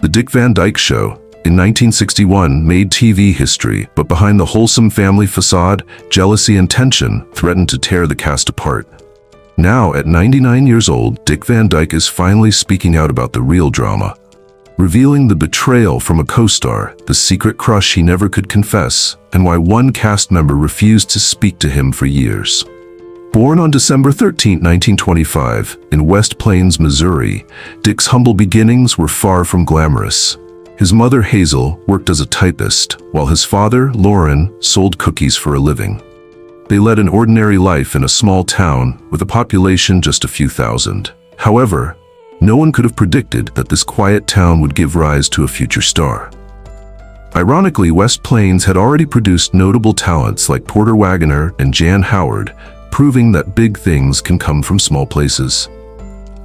The Dick Van Dyke Show, in 1961, made TV history, but behind the wholesome family facade, jealousy and tension threatened to tear the cast apart. Now, at 99 years old, Dick Van Dyke is finally speaking out about the real drama, revealing the betrayal from a co-star, the secret crush he never could confess, and why one cast member refused to speak to him for years. Born on December 13, 1925, in West Plains, Missouri, Dick's humble beginnings were far from glamorous. His mother, Hazel, worked as a typist, while his father, Lauren, sold cookies for a living. They led an ordinary life in a small town with a population just a few thousand. However, no one could have predicted that this quiet town would give rise to a future star. Ironically, West Plains had already produced notable talents like Porter Wagoner and Jan Howard, proving that big things can come from small places.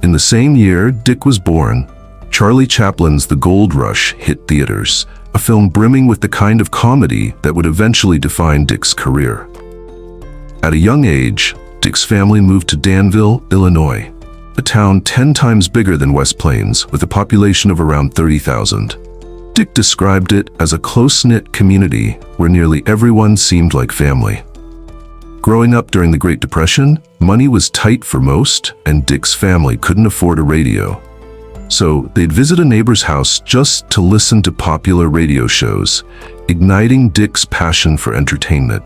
In the same year Dick was born, Charlie Chaplin's The Gold Rush hit theaters, a film brimming with the kind of comedy that would eventually define Dick's career. At a young age, Dick's family moved to Danville, Illinois, a town 10 times bigger than West Plains with a population of around 30,000. Dick described it as a close-knit community where nearly everyone seemed like family. Growing up during the Great Depression, money was tight for most, and Dick's family couldn't afford a radio. So they'd visit a neighbor's house just to listen to popular radio shows, igniting Dick's passion for entertainment.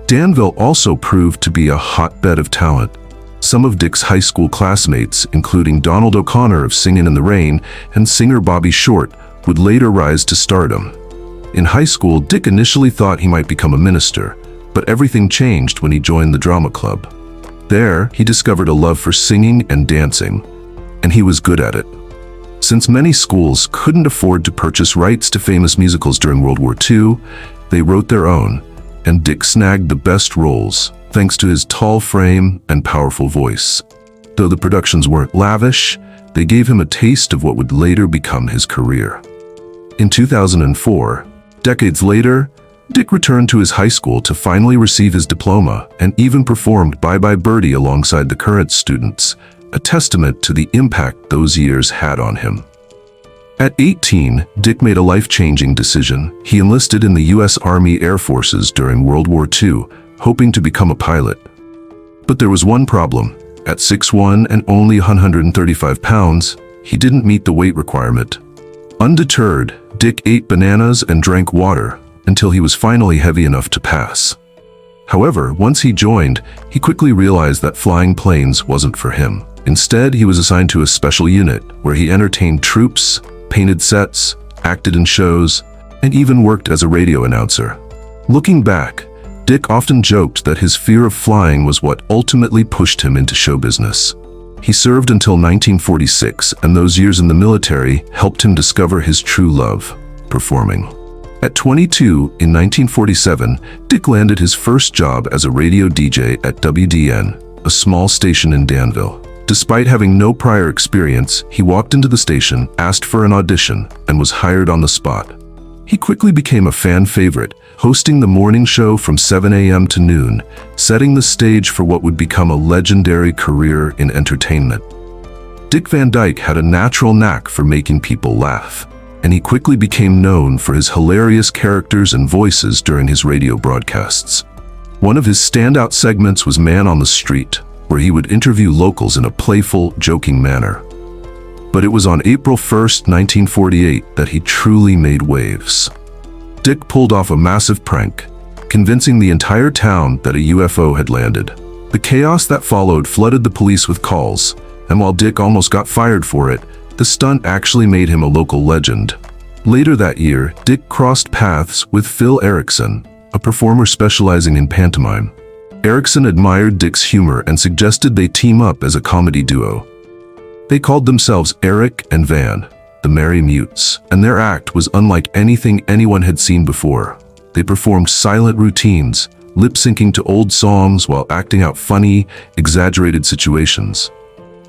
Danville also proved to be a hotbed of talent. Some of Dick's high school classmates, including Donald O'Connor of Singin' in the Rain and singer Bobby Short, would later rise to stardom. In high school, Dick initially thought he might become a minister, but everything changed when he joined the drama club. There, he discovered a love for singing and dancing, and he was good at it. Since many schools couldn't afford to purchase rights to famous musicals during World War II, they wrote their own, and Dick snagged the best roles, thanks to his tall frame and powerful voice. Though the productions weren't lavish, they gave him a taste of what would later become his career. In 2004, decades later, Dick returned to his high school to finally receive his diploma and even performed Bye Bye Birdie alongside the current students, a testament to the impact those years had on him. At 18, Dick made a life-changing decision. He enlisted in the U.S. Army Air Forces during World War II, hoping to become a pilot. But there was one problem. At 6'1" and only 135 pounds, he didn't meet the weight requirement. Undeterred, Dick ate bananas and drank water until he was finally heavy enough to pass. However, once he joined, he quickly realized that flying planes wasn't for him. Instead, he was assigned to a special unit where he entertained troops, painted sets, acted in shows, and even worked as a radio announcer. Looking back, Dick often joked that his fear of flying was what ultimately pushed him into show business. He served until 1946, and those years in the military helped him discover his true love, performing. At 22, in 1947, Dick landed his first job as a radio DJ at WDN, a small station in Danville. Despite having no prior experience, he walked into the station, asked for an audition, and was hired on the spot. He quickly became a fan favorite, hosting the morning show from 7 a.m. to noon, setting the stage for what would become a legendary career in entertainment. Dick Van Dyke had a natural knack for making people laugh, and he quickly became known for his hilarious characters and voices during his radio broadcasts. One of his standout segments was Man on the Street, where he would interview locals in a playful, joking manner. But it was on April 1, 1948, that he truly made waves. Dick pulled off a massive prank, convincing the entire town that a UFO had landed. The chaos that followed flooded the police with calls, and while Dick almost got fired for it, the stunt actually made him a local legend. Later that year, Dick crossed paths with Phil Erickson, a performer specializing in pantomime. Erickson admired Dick's humor and suggested they team up as a comedy duo. They called themselves Eric and Van, the Merry Mutes, and their act was unlike anything anyone had seen before. They performed silent routines, lip-syncing to old songs while acting out funny, exaggerated situations.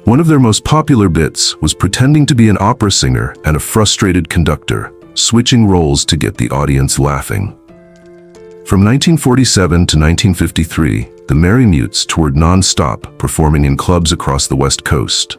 One of their most popular bits was pretending to be an opera singer and a frustrated conductor, switching roles to get the audience laughing. From 1947 to 1953, the Merry Mutes toured non-stop, performing in clubs across the West Coast.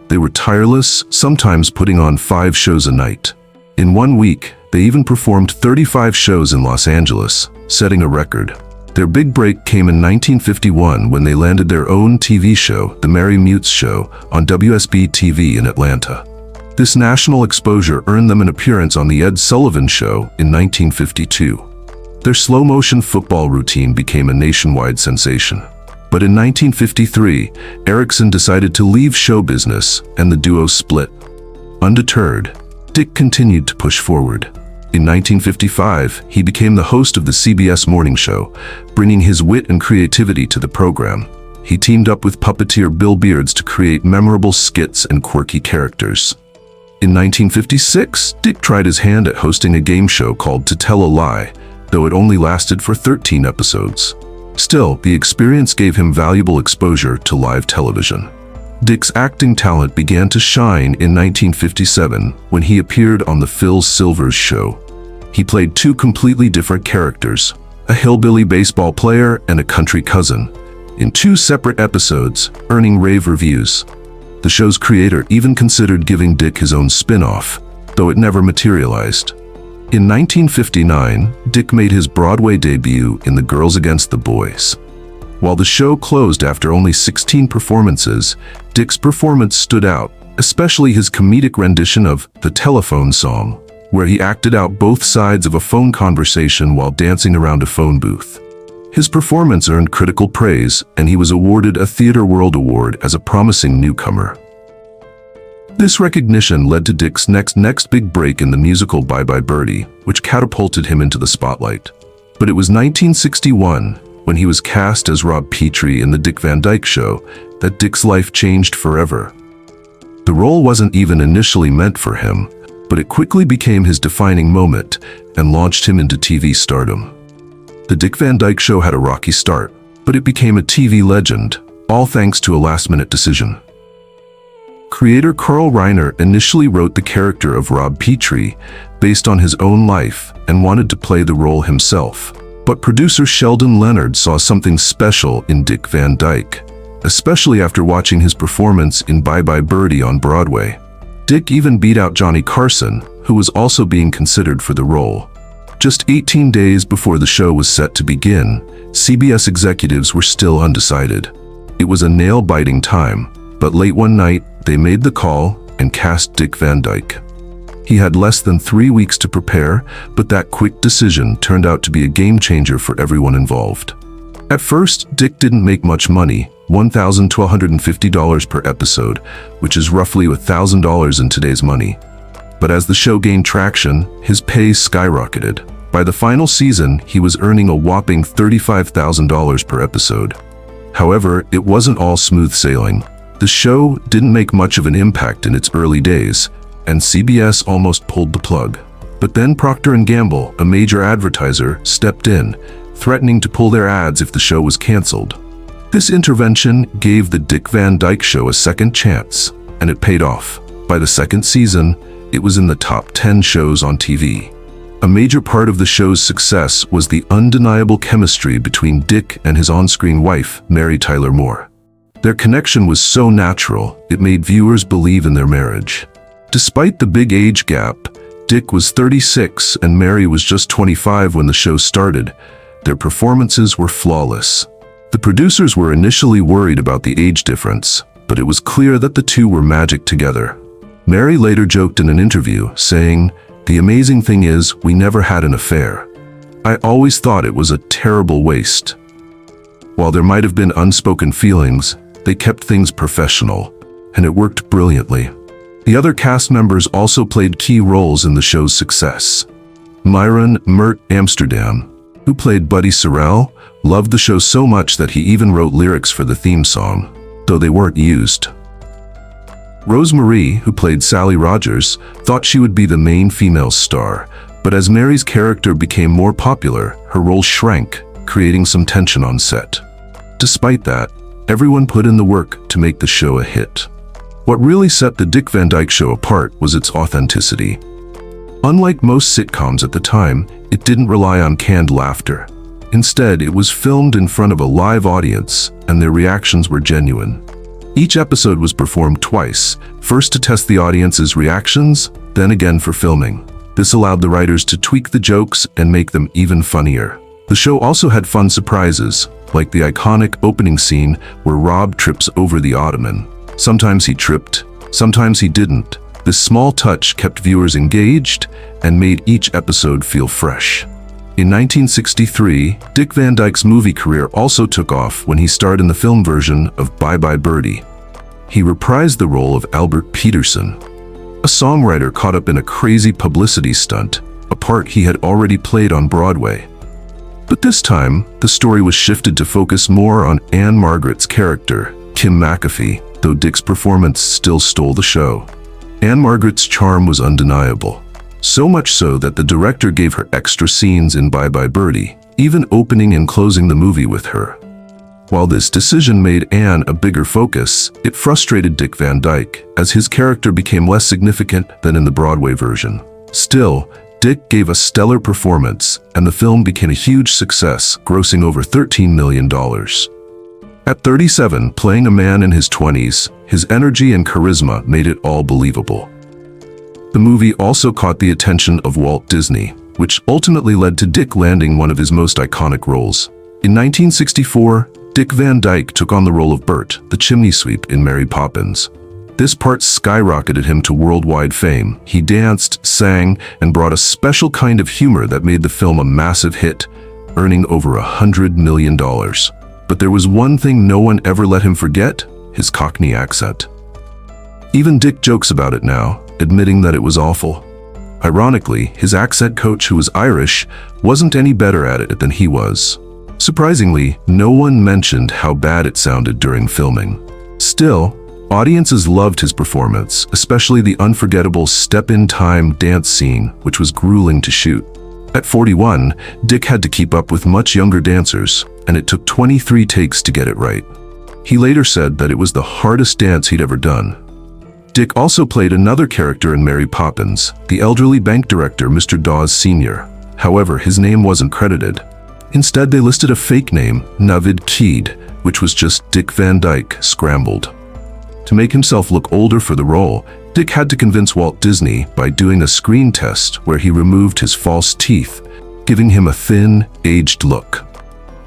They were tireless, sometimes putting on 5 shows a night. In 1 week, they even performed 35 shows in Los Angeles, setting a record. Their big break came in 1951 when they landed their own TV show, The Mary Mutes Show, on WSB-TV in Atlanta. This national exposure earned them an appearance on The Ed Sullivan Show in 1952. Their slow-motion football routine became a nationwide sensation. But in 1953, Erickson decided to leave show business, and the duo split. Undeterred, Dick continued to push forward. In 1955, he became the host of the CBS morning show, bringing his wit and creativity to the program. He teamed up with puppeteer Bill Beards to create memorable skits and quirky characters. In 1956, Dick tried his hand at hosting a game show called To Tell a Lie, though it only lasted for 13 episodes. Still, the experience gave him valuable exposure to live television. Dick's acting talent began to shine in 1957 when he appeared on The Phil Silvers Show. He played 2 completely different characters, a hillbilly baseball player and a country cousin, in 2 separate episodes, earning rave reviews. The show's creator even considered giving Dick his own spin-off, though it never materialized. In 1959, Dick made his Broadway debut in The Girls Against the Boys. While the show closed after only 16 performances, Dick's performance stood out, especially his comedic rendition of The Telephone Song, where he acted out both sides of a phone conversation while dancing around a phone booth. His performance earned critical praise, and he was awarded a Theatre World Award as a promising newcomer. This recognition led to Dick's next big break in the musical Bye Bye Birdie, which catapulted him into the spotlight. But it was 1961, when he was cast as Rob Petrie in The Dick Van Dyke Show, that Dick's life changed forever. The role wasn't even initially meant for him, but it quickly became his defining moment and launched him into TV stardom. The Dick Van Dyke Show had a rocky start, but it became a TV legend, all thanks to a last-minute decision. Creator Carl Reiner initially wrote the character of Rob Petrie based on his own life and wanted to play the role himself. But producer Sheldon Leonard saw something special in Dick Van Dyke, especially after watching his performance in Bye Bye Birdie on Broadway. Dick even beat out Johnny Carson, who was also being considered for the role. Just 18 days before the show was set to begin, CBS executives were still undecided. It was a nail-biting time, but late one night, they made the call and cast Dick Van Dyke. He had less than 3 weeks to prepare, but that quick decision turned out to be a game-changer for everyone involved. At first, Dick didn't make much money, $1,250 per episode, which is roughly $1,000 in today's money. But as the show gained traction, his pay skyrocketed. By the final season, he was earning a whopping $35,000 per episode. However, it wasn't all smooth sailing. The show didn't make much of an impact in its early days, and CBS almost pulled the plug. But then Procter & Gamble, a major advertiser, stepped in, threatening to pull their ads if the show was canceled. This intervention gave the Dick Van Dyke Show a second chance, and it paid off. By the second season, it was in the top 10 shows on TV. A major part of the show's success was the undeniable chemistry between Dick and his on-screen wife, Mary Tyler Moore. Their connection was so natural, it made viewers believe in their marriage. Despite the big age gap, Dick was 36 and Mary was just 25 when the show started. Their performances were flawless. The producers were initially worried about the age difference, but it was clear that the two were magic together. Mary later joked in an interview, saying, "The amazing thing is, we never had an affair. I always thought it was a terrible waste." While there might have been unspoken feelings, they kept things professional, and it worked brilliantly. The other cast members also played key roles in the show's success. Myron "Mert" Amsterdam, who played Buddy Sorrell, loved the show so much that he even wrote lyrics for the theme song, though they weren't used. Rose Marie, who played Sally Rogers, thought she would be the main female star, but as Mary's character became more popular, her role shrank, creating some tension on set. Despite that, everyone put in the work to make the show a hit. What really set the Dick Van Dyke Show apart was its authenticity. Unlike most sitcoms at the time, it didn't rely on canned laughter. Instead, it was filmed in front of a live audience, and their reactions were genuine. Each episode was performed twice, first to test the audience's reactions, then again for filming. This allowed the writers to tweak the jokes and make them even funnier. The show also had fun surprises, like the iconic opening scene where Rob trips over the ottoman. Sometimes he tripped, sometimes he didn't. This small touch kept viewers engaged and made each episode feel fresh. In 1963, Dick Van Dyke's movie career also took off when he starred in the film version of Bye Bye Birdie. He reprised the role of Albert Peterson, a songwriter caught up in a crazy publicity stunt, a part he had already played on Broadway. But this time, the story was shifted to focus more on Anne Margaret's character, Kim McAfee, though Dick's performance still stole the show. Anne Margaret's charm was undeniable, so much so that the director gave her extra scenes in Bye Bye Birdie, even opening and closing the movie with her. While this decision made Anne a bigger focus, it frustrated Dick Van Dyke, as his character became less significant than in the Broadway version. Still, Dick gave a stellar performance, and the film became a huge success, grossing over $13 million. At 37, playing a man in his 20s, his energy and charisma made it all believable. The movie also caught the attention of Walt Disney, which ultimately led to Dick landing one of his most iconic roles. In 1964, Dick Van Dyke took on the role of Bert, the chimney sweep in Mary Poppins. This part skyrocketed him to worldwide fame. He danced, sang, and brought a special kind of humor that made the film a massive hit, earning over $100 million. But there was one thing no one ever let him forget: his Cockney accent. Even Dick jokes about it now, admitting that it was awful. Ironically, his accent coach, who was Irish, wasn't any better at it than he was. Surprisingly, no one mentioned how bad it sounded during filming. Still, audiences loved his performance, especially the unforgettable step-in-time dance scene, which was grueling to shoot. At 41, Dick had to keep up with much younger dancers, and it took 23 takes to get it right. He later said that it was the hardest dance he'd ever done. Dick also played another character in Mary Poppins, the elderly bank director, Mr. Dawes Sr. However, his name wasn't credited. Instead, they listed a fake name, Navid Keed, which was just Dick Van Dyke scrambled. To make himself look older for the role, Dick had to convince Walt Disney by doing a screen test where he removed his false teeth, giving him a thin, aged look.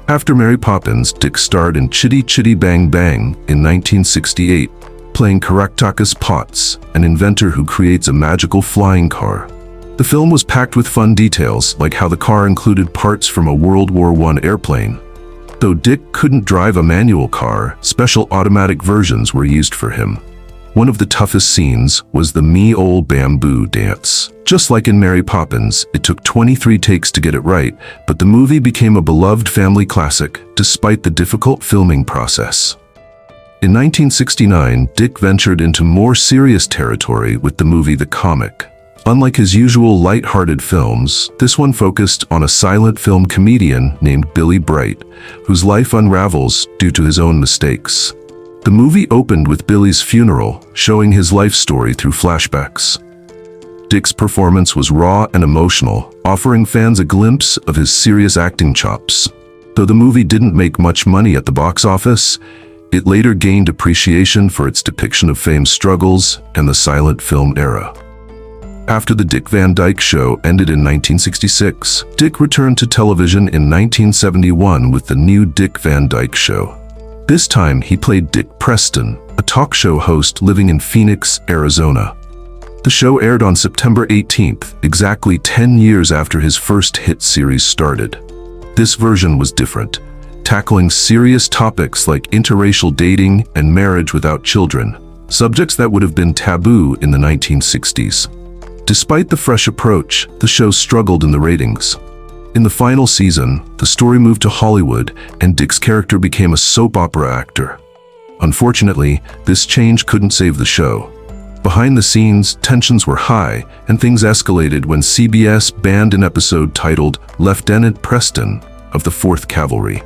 After Mary Poppins, Dick starred in Chitty Chitty Bang Bang in 1968, playing Caractacus Potts, an inventor who creates a magical flying car. The film was packed with fun details, like how the car included parts from a World War I airplane. Though Dick couldn't drive a manual car, special automatic versions were used for him. One of the toughest scenes was the Me Ol' Bamboo dance. Just like in Mary Poppins, it took 23 takes to get it right, but the movie became a beloved family classic despite the difficult filming process. In 1969, Dick ventured into more serious territory with the movie The Comic. Unlike his usual light-hearted films, this one focused on a silent film comedian named Billy Bright, whose life unravels due to his own mistakes. The movie opened with Billy's funeral, showing his life story through flashbacks. Dick's performance was raw and emotional, offering fans a glimpse of his serious acting chops. Though the movie didn't make much money at the box office, it later gained appreciation for its depiction of fame's struggles and the silent film era. After the Dick Van Dyke Show ended in 1966, Dick returned to television in 1971 with the new Dick Van Dyke Show. This time, he played Dick Preston, a talk show host living in Phoenix, Arizona. The show aired on September 18th, exactly 10 years after his first hit series started. This version was different, tackling serious topics like interracial dating and marriage without children, subjects that would have been taboo in the 1960s. Despite the fresh approach, the show struggled in the ratings. In the final season, the story moved to Hollywood, and Dick's character became a soap opera actor. Unfortunately, this change couldn't save the show. Behind the scenes, tensions were high, and things escalated when CBS banned an episode titled Lieutenant Preston of the 4th Cavalry.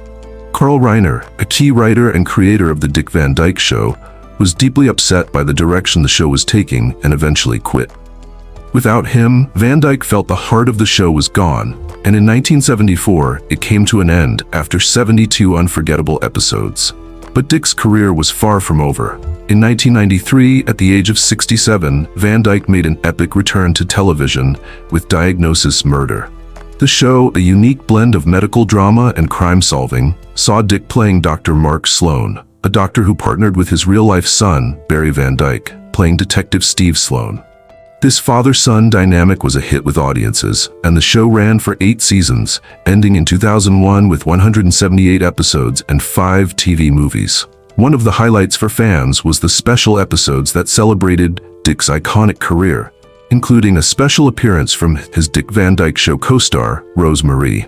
Carl Reiner, a key writer and creator of the Dick Van Dyke Show, was deeply upset by the direction the show was taking and eventually quit. Without him, Van Dyke felt the heart of the show was gone, and in 1974, it came to an end after 72 unforgettable episodes. But Dick's career was far from over. In 1993, at the age of 67, Van Dyke made an epic return to television with Diagnosis Murder. The show, a unique blend of medical drama and crime-solving, saw Dick playing Dr. Mark Sloan, a doctor who partnered with his real-life son, Barry Van Dyke, playing Detective Steve Sloan. This father-son dynamic was a hit with audiences, and the show ran for 8 seasons, ending in 2001 with 178 episodes and 5 TV movies. One of the highlights for fans was the special episodes that celebrated Dick's iconic career, including a special appearance from his Dick Van Dyke Show co-star, Rose Marie.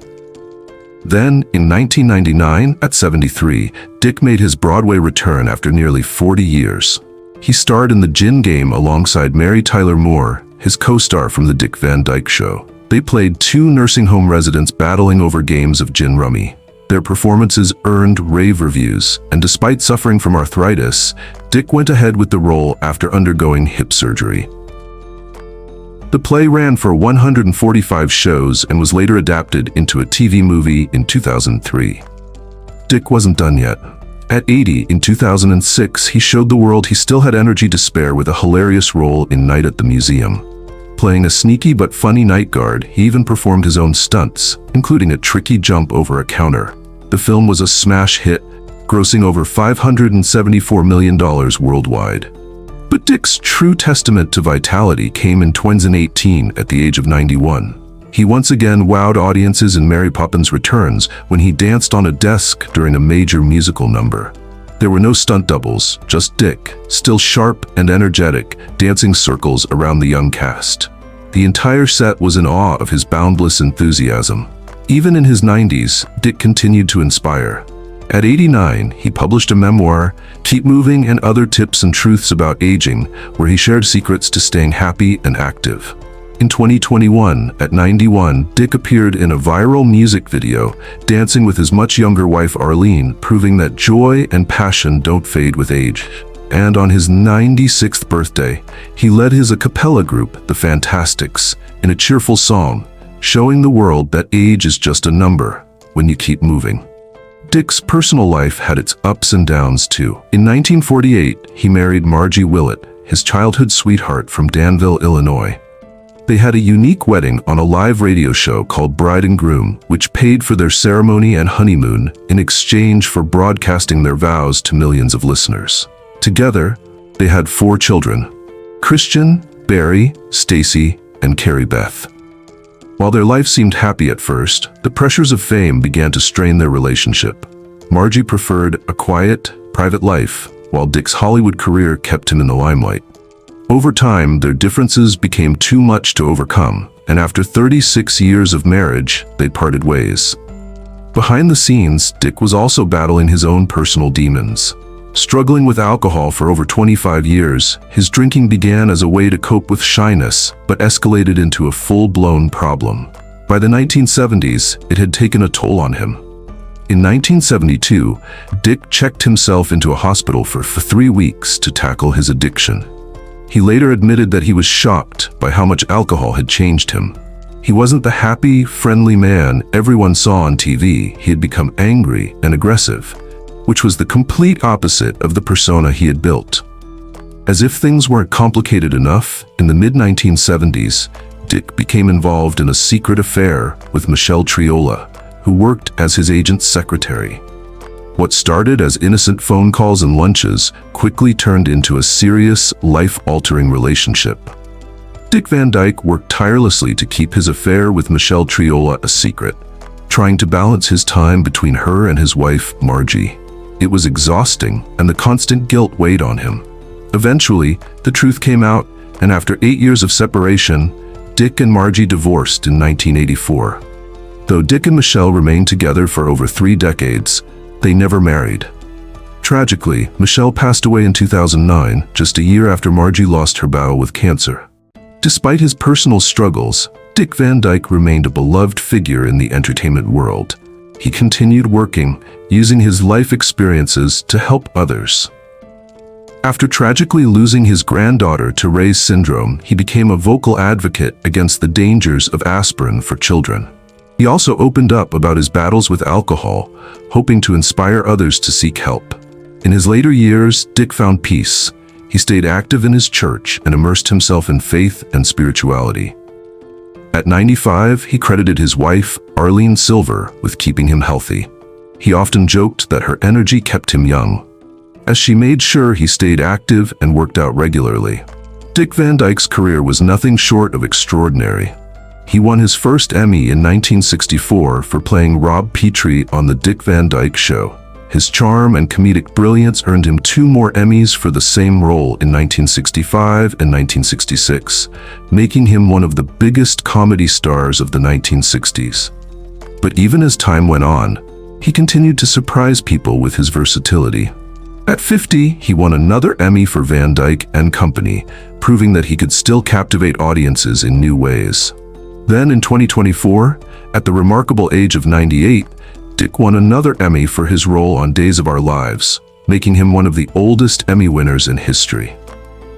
Then, in 1999, at 73, Dick made his Broadway return after nearly 40 years. He starred in The Gin Game alongside Mary Tyler Moore, his co-star from The Dick Van Dyke Show. They played 2 nursing home residents battling over games of gin rummy. Their performances earned rave reviews, and despite suffering from arthritis, Dick went ahead with the role after undergoing hip surgery. The play ran for 145 shows and was later adapted into a TV movie in 2003. Dick wasn't done yet. At 80 in 2006, he showed the world he still had energy to spare with a hilarious role in Night at the Museum. Playing a sneaky but funny night guard, he even performed his own stunts, including a tricky jump over a counter. The film was a smash hit, grossing over $574 million worldwide. But Dick's true testament to vitality came in 2018 at the age of 91. He once again wowed audiences in Mary Poppins Returns when he danced on a desk during a major musical number. There were no stunt doubles, just Dick, still sharp and energetic, dancing circles around the young cast. The entire set was in awe of his boundless enthusiasm. Even in his 90s, Dick continued to inspire. At 89, he published a memoir, Keep Moving and Other Tips and Truths About Aging, where he shared secrets to staying happy and active. In 2021, at 91, Dick appeared in a viral music video, dancing with his much younger wife Arlene, proving that joy and passion don't fade with age. And on his 96th birthday, he led his a cappella group, The Fantastics, in a cheerful song, showing the world that age is just a number when you keep moving. Dick's personal life had its ups and downs too. In 1948, he married Margie Willett, his childhood sweetheart from Danville, Illinois. They had a unique wedding on a live radio show called Bride and Groom, which paid for their ceremony and honeymoon in exchange for broadcasting their vows to millions of listeners. Together, they had 4 children: Christian, Barry, Stacy, and Carrie Beth. While their life seemed happy at first, the pressures of fame began to strain their relationship. Margie preferred a quiet, private life, while Dick's Hollywood career kept him in the limelight. Over time, their differences became too much to overcome, and after 36 years of marriage, they parted ways. Behind the scenes, Dick was also battling his own personal demons. Struggling with alcohol for over 25 years, his drinking began as a way to cope with shyness, but escalated into a full-blown problem. By the 1970s, it had taken a toll on him. In 1972, Dick checked himself into a hospital for 3 weeks to tackle his addiction. He later admitted that he was shocked by how much alcohol had changed him. He wasn't the happy, friendly man everyone saw on TV. He had become angry and aggressive, which was the complete opposite of the persona he had built. As if things weren't complicated enough, in the mid-1970s, Dick became involved in a secret affair with Michelle Triola, who worked as his agent's secretary. What started as innocent phone calls and lunches quickly turned into a serious, life-altering relationship. Dick Van Dyke worked tirelessly to keep his affair with Michelle Triola a secret, trying to balance his time between her and his wife, Margie. It was exhausting, and the constant guilt weighed on him. Eventually, the truth came out, and after 8 years of separation, Dick and Margie divorced in 1984. Though Dick and Michelle remained together for over 3 decades, they never married. Tragically, Michelle passed away in 2009, just a year after Margie lost her battle with cancer. Despite his personal struggles, Dick Van Dyke remained a beloved figure in the entertainment world. He continued working, using his life experiences to help others. After tragically losing his granddaughter to Ray's syndrome, he became a vocal advocate against the dangers of aspirin for children. He also opened up about his battles with alcohol, hoping to inspire others to seek help. In his later years, Dick found peace, He stayed active in his church and immersed himself in faith and spirituality. At 95, he credited his wife, Arlene Silver, with keeping him healthy. He often joked that her energy kept him young, as she made sure he stayed active and worked out regularly. Dick Van Dyke's career was nothing short of extraordinary. He won his first Emmy in 1964 for playing Rob Petrie on The Dick Van Dyke Show. His charm and comedic brilliance earned him 2 more Emmys for the same role in 1965 and 1966, making him one of the biggest comedy stars of the 1960s. But even as time went on, he continued to surprise people with his versatility. At 50, he won another Emmy for Van Dyke and Company, proving that he could still captivate audiences in new ways. Then in 2024, at the remarkable age of 98, Dick won another Emmy for his role on Days of Our Lives, making him one of the oldest Emmy winners in history.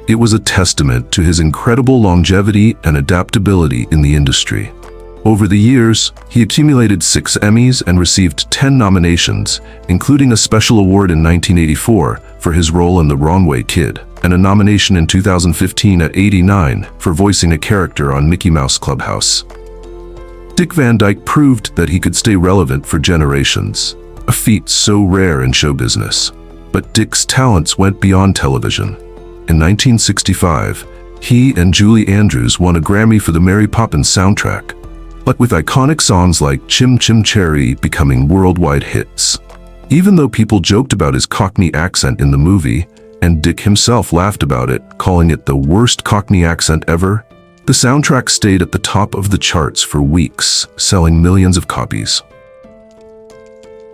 It was a testament to his incredible longevity and adaptability in the industry. Over the years, he accumulated 6 Emmys and received 10 nominations, including a special award in 1984 for his role in The Wrong Way Kid, and a nomination in 2015 at 89 for voicing a character on Mickey Mouse Clubhouse. Dick Van Dyke proved that he could stay relevant for generations, a feat so rare in show business. But Dick's talents went beyond television. In 1965, he and Julie Andrews won a Grammy for the Mary Poppins soundtrack, with iconic songs like Chim Chim Cherry becoming worldwide hits. Even though people joked about his Cockney accent in the movie, and Dick himself laughed about it, calling it the worst Cockney accent ever, the soundtrack stayed at the top of the charts for weeks, selling millions of copies.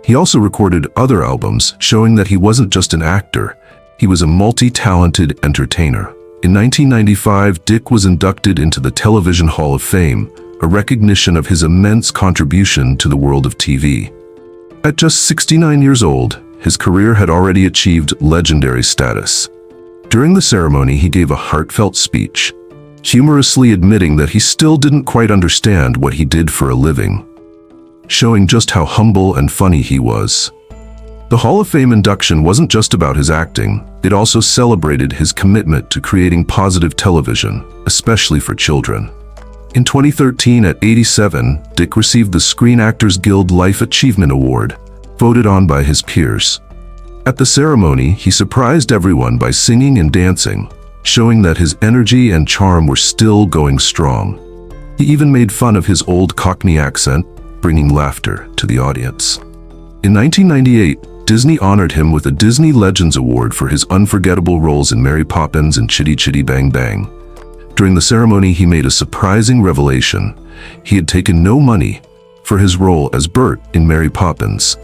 He also recorded other albums, showing that he wasn't just an actor, he was a multi-talented entertainer. In 1995, Dick was inducted into the Television Hall of Fame, a recognition of his immense contribution to the world of TV. At just 69 years old, his career had already achieved legendary status. During the ceremony, he gave a heartfelt speech, humorously admitting that he still didn't quite understand what he did for a living, showing just how humble and funny he was. The Hall of Fame induction wasn't just about his acting, it also celebrated his commitment to creating positive television, especially for children. In 2013, at 87, Dick received the Screen Actors Guild Life Achievement Award, voted on by his peers. At the ceremony, he surprised everyone by singing and dancing, showing that his energy and charm were still going strong. He even made fun of his old Cockney accent, bringing laughter to the audience. In 1998, Disney honored him with a Disney Legends Award for his unforgettable roles in Mary Poppins and Chitty Chitty Bang Bang. During the ceremony, he made a surprising revelation. He had taken no money for his role as Bert in Mary Poppins.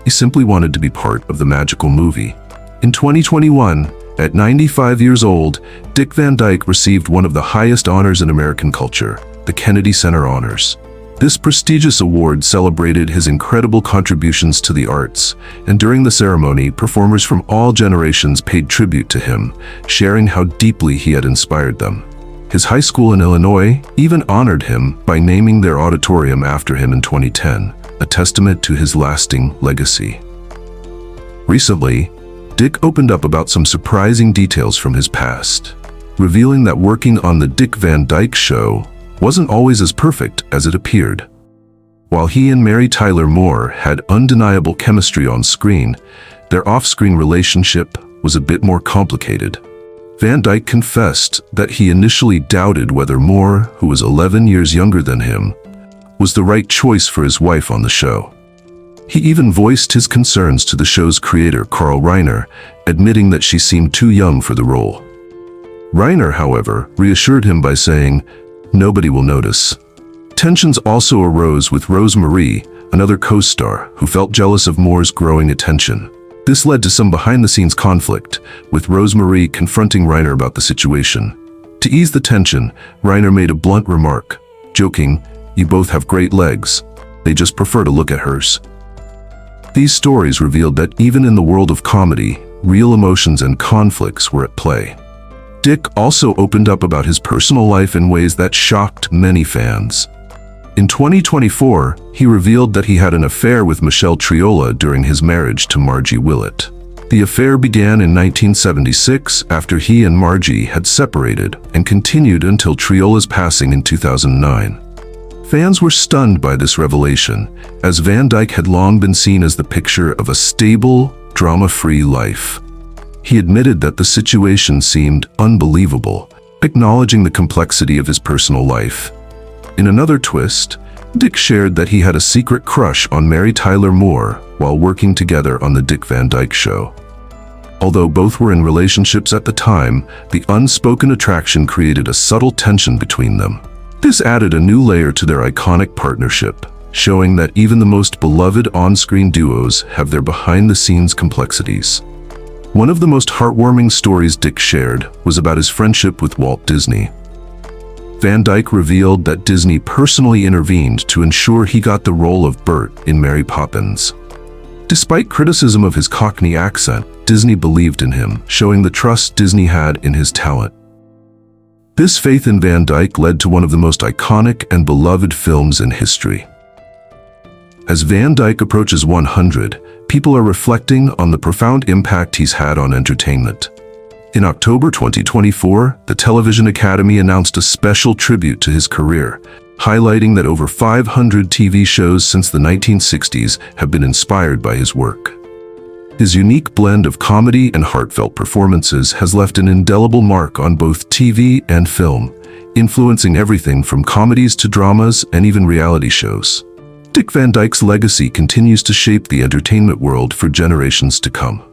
He simply wanted to be part of the magical movie. In 2021, at 95 years old, Dick Van Dyke received one of the highest honors in American culture, the Kennedy Center Honors. This prestigious award celebrated his incredible contributions to the arts, and during the ceremony, performers from all generations paid tribute to him, sharing how deeply he had inspired them. His high school in Illinois even honored him by naming their auditorium after him in 2010, a testament to his lasting legacy. Recently, Dick opened up about some surprising details from his past, revealing that working on The Dick Van Dyke Show wasn't always as perfect as it appeared. While he and Mary Tyler Moore had undeniable chemistry on screen, their off-screen relationship was a bit more complicated. Van Dyke confessed that he initially doubted whether Moore, who was 11 years younger than him, was the right choice for his wife on the show. He even voiced his concerns to the show's creator, Carl Reiner, admitting that she seemed too young for the role. Reiner, however, reassured him by saying, "Nobody will notice." Tensions also arose with Rose Marie, another co-star, who felt jealous of Moore's growing attention. This led to some behind-the-scenes conflict, with Rose Marie confronting Reiner about the situation. To ease the tension, Reiner made a blunt remark, joking, "You both have great legs. They just prefer to look at hers." These stories revealed that even in the world of comedy, real emotions and conflicts were at play. Dick also opened up about his personal life in ways that shocked many fans. In 2024, he revealed that he had an affair with Michelle Triola during his marriage to Margie Willett. The affair began in 1976 after he and Margie had separated and continued until Triola's passing in 2009. Fans were stunned by this revelation, as Van Dyke had long been seen as the picture of a stable, drama-free life. He admitted that the situation seemed unbelievable, acknowledging the complexity of his personal life. In another twist, Dick shared that he had a secret crush on Mary Tyler Moore while working together on the Dick Van Dyke Show. Although both were in relationships at the time, the unspoken attraction created a subtle tension between them. This added a new layer to their iconic partnership, showing that even the most beloved on-screen duos have their behind-the-scenes complexities. One of the most heartwarming stories Dick shared was about his friendship with Walt Disney. Van Dyke revealed that Disney personally intervened to ensure he got the role of Bert in Mary Poppins. Despite criticism of his Cockney accent, Disney believed in him, showing the trust Disney had in his talent. This faith in Van Dyke led to one of the most iconic and beloved films in history. As Van Dyke approaches 100, people are reflecting on the profound impact he's had on entertainment. In October 2024, the Television Academy announced a special tribute to his career, highlighting that over 500 TV shows since the 1960s have been inspired by his work. His unique blend of comedy and heartfelt performances has left an indelible mark on both TV and film, influencing everything from comedies to dramas and even reality shows. Dick Van Dyke's legacy continues to shape the entertainment world for generations to come.